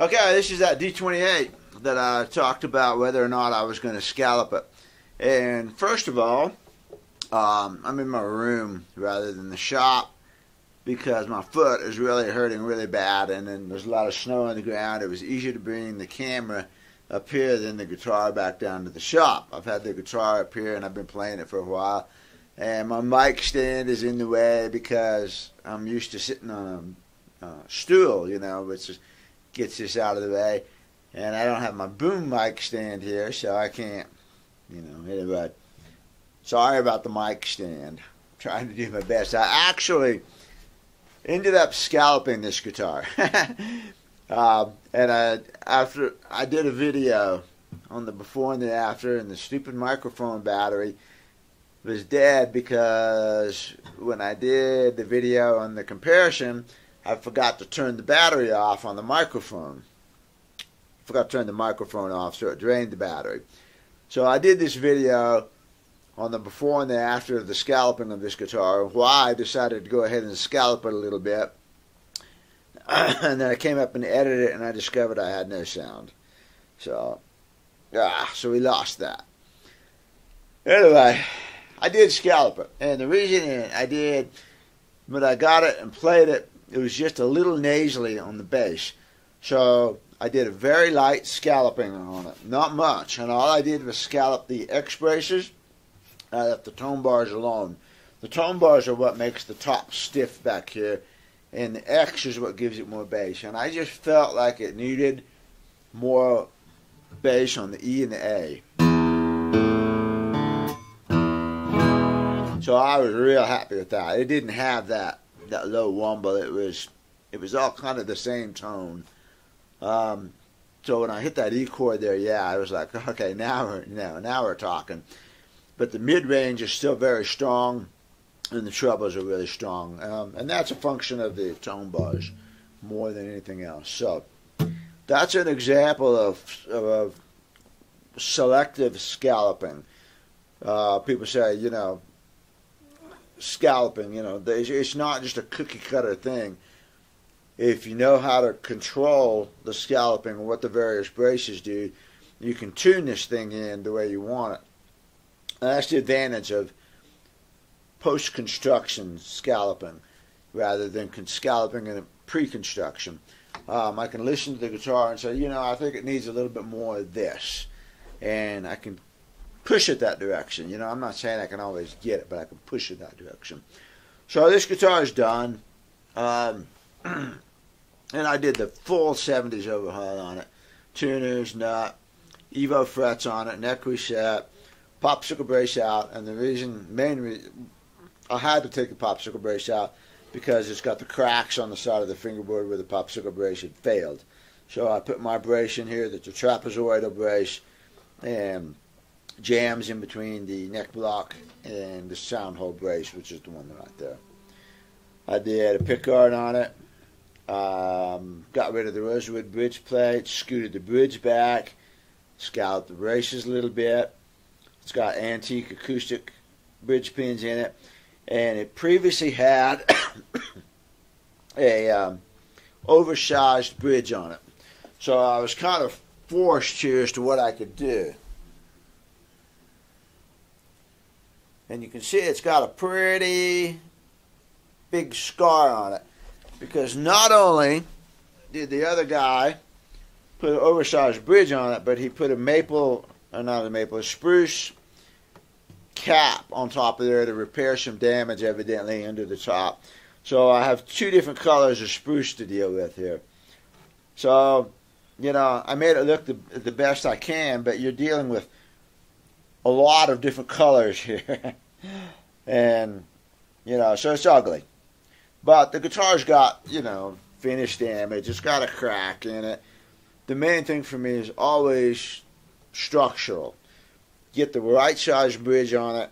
Okay, this is that D-28 that I talked about whether or not I was going to scallop it. And first of all, I'm in my room rather than the shop because my foot is really hurting really bad, and then there's a lot of snow on the ground. It was easier to bring the camera up here than the guitar back down to the shop. I've had the guitar up here and I've been playing it for a while, and my mic stand is in the way because I'm used to sitting on a stool, you know, which is, gets this out of the way, and I don't have my boom mic stand here, so I can't, you know, anyway. Sorry about the mic stand. I'm trying to do my best. I actually ended up scalloping this guitar. And after I did a video on the before and the after, and the stupid microphone battery was dead because when I did the video on the comparison, I forgot to turn the battery off on the microphone. Forgot to turn the microphone off, so it drained the battery. So I did this video on the before and the after of the scalloping of this guitar, why I decided to go ahead and scallop it a little bit. And then I came up and edited it, and I discovered I had no sound. So we lost that. Anyway, I did scallop it, and the reason I did, when I got it and played it, it was just a little nasally on the bass. So I did a very light scalloping on it, not much, and all I did was scallop the X braces. I left the tone bars alone. The tone bars are what makes the top stiff back here, and the X is what gives it more bass. And I just felt like it needed more bass on the E and the A. So I was real happy with that. It didn't have that low wumble. It was all kind of the same tone. So when I hit that E chord there, yeah, I was like, okay, now we're talking. But the mid range is still very strong, and the trebles are really strong, and that's a function of the tone bars more than anything else. So that's an example of selective scalloping. People say, you know, scalloping, you know, it's not just a cookie cutter thing. If you know how to control the scalloping and what the various braces do, you can tune this thing in the way you want it. And that's the advantage of post-construction scalloping rather than scalloping in pre-construction. I can listen to the guitar and say, you know, I think it needs a little bit more of this, and I can push it that direction. You know, I'm not saying I can always get it, but I can push it that direction. So this guitar is done, and I did the full 70s overhaul on it. Tuners, nut, Evo frets on it, neck reset, popsicle brace out, and the main reason I had to take the popsicle brace out because it's got the cracks on the side of the fingerboard where the popsicle brace had failed. So I put my brace in here that's a trapezoidal brace and jams in between the neck block and the sound hole brace, which is the one right there. I did a pickguard on it, got rid of the rosewood bridge plate, scooted the bridge back, scalloped the braces a little bit. It's got antique acoustic bridge pins in it, and it previously had a oversized bridge on it. So I was kind of forced here as to what I could do. And you can see it's got a pretty big scar on it, because not only did the other guy put an oversized bridge on it, but he put a spruce cap on top of there to repair some damage evidently under the top. So I have two different colors of spruce to deal with here. So, you know, I made it look the best I can, but you're dealing with a lot of different colors here. And, you know, so it's ugly. But the guitar's got, you know, finish damage. It's got a crack in it. The main thing for me is always structural. Get the right size bridge on it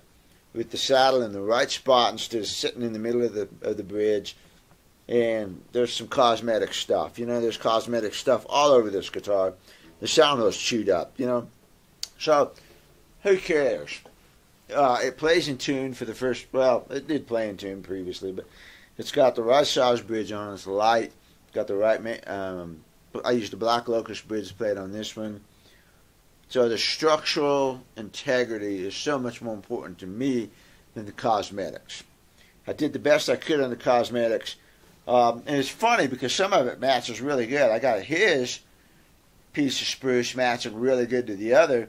with the saddle in the right spot instead of sitting in the middle of the bridge. And there's some cosmetic stuff. You know, there's cosmetic stuff all over this guitar. The sound was chewed up, you know. So, who cares? It plays in tune for the first, well, it did play in tune previously, but it's got the right size bridge on it. It's light. Got the right I used the black locust bridge plate on this one. So the structural integrity is so much more important to me than the cosmetics. I did the best I could on the cosmetics. And it's funny because some of it matches really good. I got his piece of spruce matching really good to the other.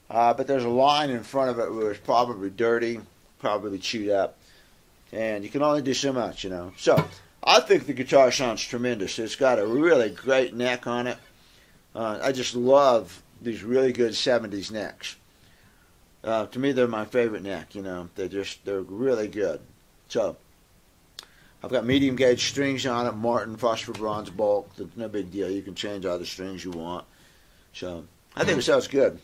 But there's a line in front of it where it's probably dirty, probably chewed up. And you can only do so much, you know. So I think the guitar sounds tremendous. It's got a really great neck on it. I just love these really good 70s necks. To me, they're my favorite neck, you know. They're really good. So I've got medium gauge strings on it, Martin phosphor bronze bulk. It's no big deal. You can change all the strings you want. So I think it sounds good.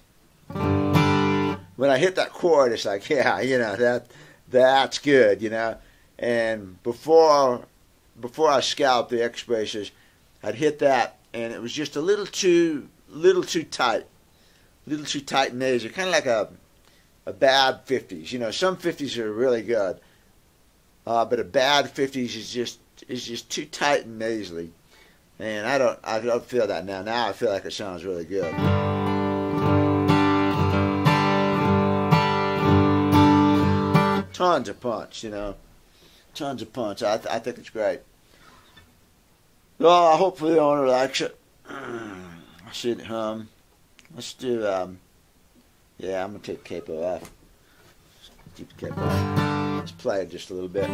When I hit that chord, it's like, yeah, you know, that's good, you know. And before I scalloped the X braces, I'd hit that, and it was just a little too tight, and nasal, kind of like a bad 50s. You know, some 50s are really good, but a bad 50s is just too tight and nasally, and I don't feel that now. Now I feel like it sounds really good. Tons of punch, you know, tons of punch. I think it's great. Well, hopefully the owner likes it. I should hum. Let's do. Yeah, I'm gonna take the capo off. Keep the capo off. Let's play it just a little bit.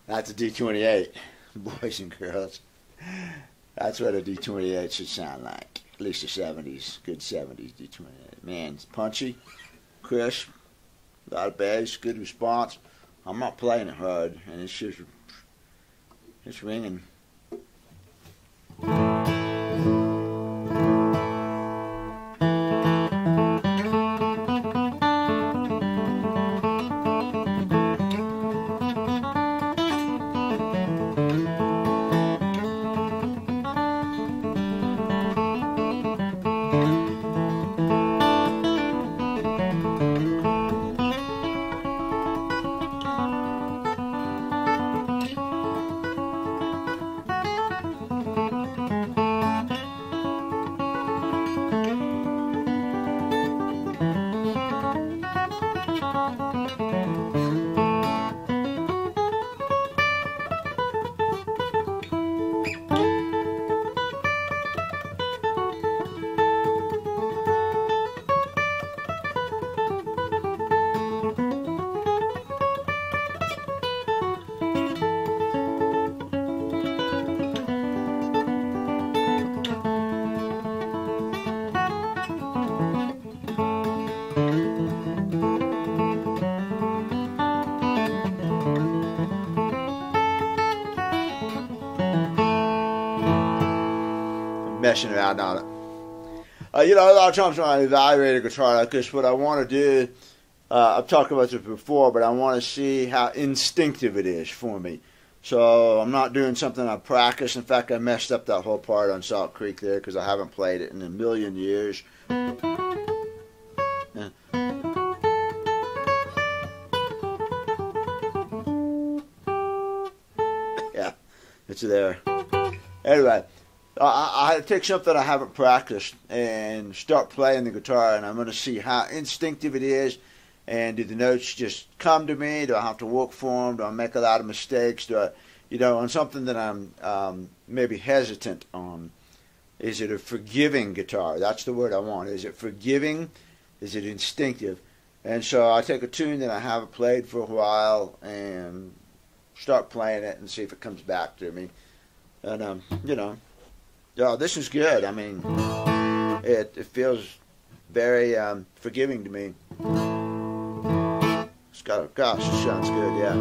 That's a D-28, boys and girls. That's what a D-28 should sound like. At least a 70s, good 70s D-28. Man, it's punchy, crisp, a lot of bass, good response. I'm not playing it hard, and it's ringing. Messing around on it. You know, a lot of times when I evaluate a guitar like this, what I want to do, I've talked about this before, but I want to see how instinctive it is for me. So I'm not doing something I practice. In fact, I messed up that whole part on Salt Creek there because I haven't played it in a million years. Yeah, it's there. Anyway, I had to take something I haven't practiced and start playing the guitar, and I'm going to see how instinctive it is, and do the notes just come to me? Do I have to work for them? Do I make a lot of mistakes? Do I, on something that I'm maybe hesitant on? Is it a forgiving guitar? That's the word I want. Is it forgiving? Is it instinctive? And so I take a tune that I haven't played for a while and start playing it and see if it comes back to me. And, this is good. I mean, it feels very forgiving to me. Gosh, it sounds good, yeah.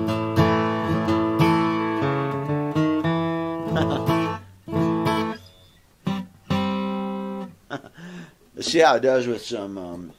Let's see how it does with some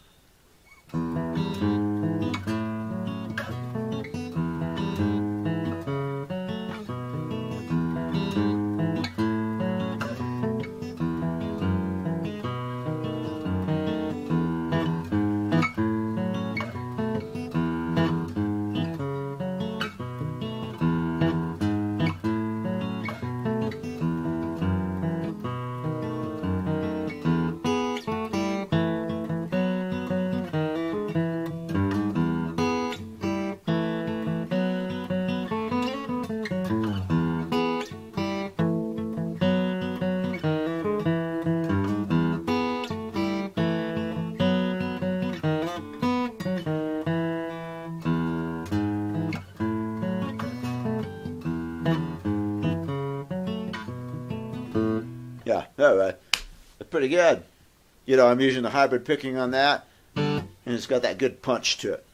yeah, all right. That's pretty good. I'm using the hybrid picking on that, and it's got that good punch to it.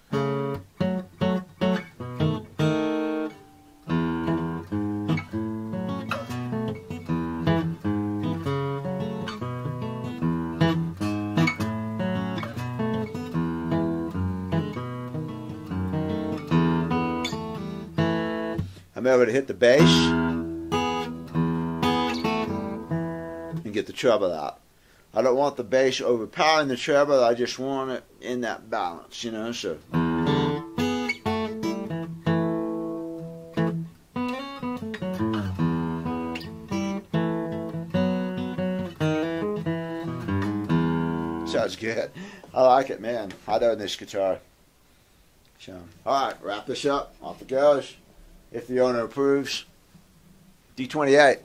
I'm able to hit the bass and get the treble out. I don't want the bass overpowering the treble. I just want it in that balance, so. Sounds good. I like it, man. I own this guitar. So, all right, wrap this up. Off it goes. If the owner approves. D-28.